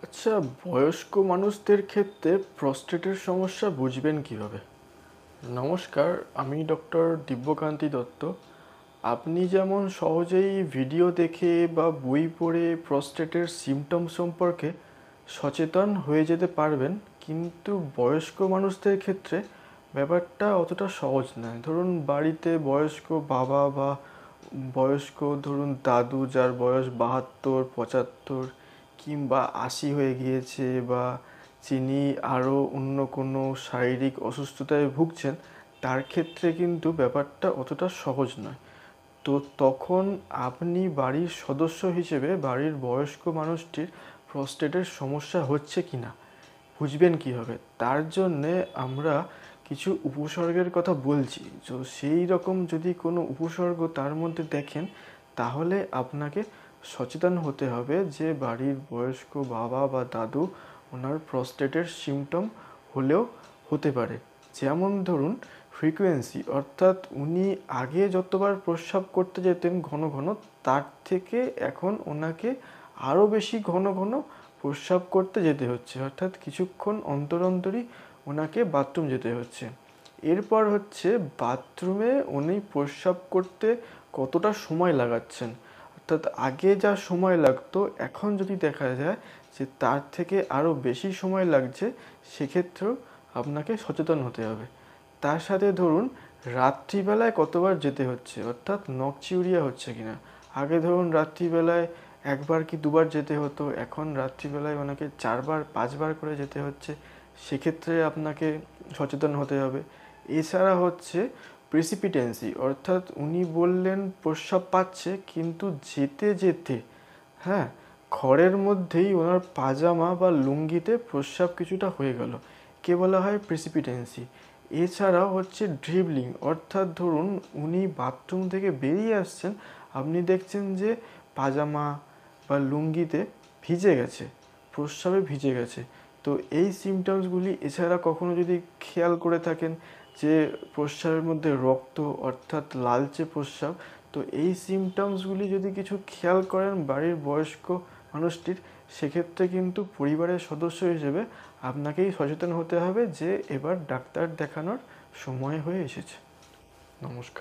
আচ্ছা, বয়স্ক মানুষদের ক্ষেত্রে প্রস্টেটের সমস্যা বুঝবেন কিভাবে? নমস্কার, আমি ডক্টর দিব্যকান্তি দত্ত। আপনি যেমন সহজেই ভিডিও দেখে বা বই পড়ে প্রস্টেটের সিমটম সম্পর্কে সচেতন হয়ে যেতে পারবেন, কিন্তু বয়স্ক মানুষদের ক্ষেত্রে ব্যাপারটা অতটা সহজ নয়। ধরুন বাড়িতে বয়স্ক বাবা বা বয়স্ক ধরুন দাদু, যার বয়স 72, 75 কিংবা 80 হয়ে গিয়েছে, বা যিনি আরও অন্য কোনো শারীরিক অসুস্থতায় ভুগছেন, তার ক্ষেত্রে কিন্তু ব্যাপারটা অতটা সহজ নয়। তো তখন আপনি বাড়ির সদস্য হিসেবে বাড়ির বয়স্ক মানুষটির প্রস্টেটের সমস্যা হচ্ছে কি না বুঝবেন কীভাবে, তার জন্যে আমরা কিছু উপসর্গের কথা বলছি। তো সেই রকম যদি কোনো উপসর্গ তার মধ্যে দেখেন, তাহলে আপনাকে সচেতন হতে হবে যে বাড়ির বয়স্ক বাবা বা দাদু ওনার প্রস্টেটের সিমটম হলেও হতে পারে। যেমন ধরুন ফ্রিকোয়েন্সি, অর্থাৎ উনি আগে যতবার প্রস্রাব করতে যেতেন ঘন ঘন, তার থেকে এখন ওনাকে আরও বেশি ঘন ঘন প্রস্রাব করতে যেতে হচ্ছে, অর্থাৎ কিছুক্ষণ অন্তর অন্তরই ওনাকে বাথরুম যেতে হচ্ছে। এরপর হচ্ছে বাথরুমে উনি প্রস্রাব করতে কতটা সময় লাগাচ্ছেন, অর্থাৎ আগে যা সময় লাগতো এখন যদি দেখা যায় যে তার থেকে আরও বেশি সময় লাগছে, সেক্ষেত্রেও আপনাকে সচেতন হতে হবে। তার সাথে ধরুন রাত্রিবেলায় কতবার যেতে হচ্ছে, অর্থাৎ নকচিউরিয়া হচ্ছে কিনা। আগে ধরুন রাত্রিবেলায় একবার কি দুবার যেতে হতো, এখন রাত্রিবেলায় ওনাকে 4-5বার করে যেতে হচ্ছে, সেক্ষেত্রে আপনাকে সচেতন হতে হবে। এছাড়া হচ্ছে প্রেসিপিটেন্সি, অর্থাৎ উনি বললেন প্রস্রাব পাচ্ছে, কিন্তু যেতে যেতে হ্যাঁ ঘরের মধ্যেই ওনার পাজামা বা লুঙ্গিতে প্রস্রাব কিছুটা হয়ে গেল, কে বলা হয় প্রেসিপিটেন্সি। এছাড়াও হচ্ছে ড্রিবলিং, অর্থাৎ ধরুন উনি বাথরুম থেকে বেরিয়ে আসছেন, আপনি দেখছেন যে পাজামা বা লুঙ্গিতে ভিজে গেছে, প্রস্রাবে ভিজে গেছে। তো এই সিমটমসগুলি, এছাড়া কখনো যদি খেয়াল করে থাকেন যে প্রস্রাবের মধ্যে রক্ত, অর্থাৎ লালচে প্রস্রাব, তো এই সিমটমসগুলি যদি কিছু খেয়াল করেন বাড়ির বয়স্ক মানুষটির, সেক্ষেত্রে কিন্তু পরিবারের সদস্য হিসেবে আপনাকেই সচেতন হতে হবে যে এবার ডাক্তার দেখানোর সময় হয়ে এসেছে। নমস্কার।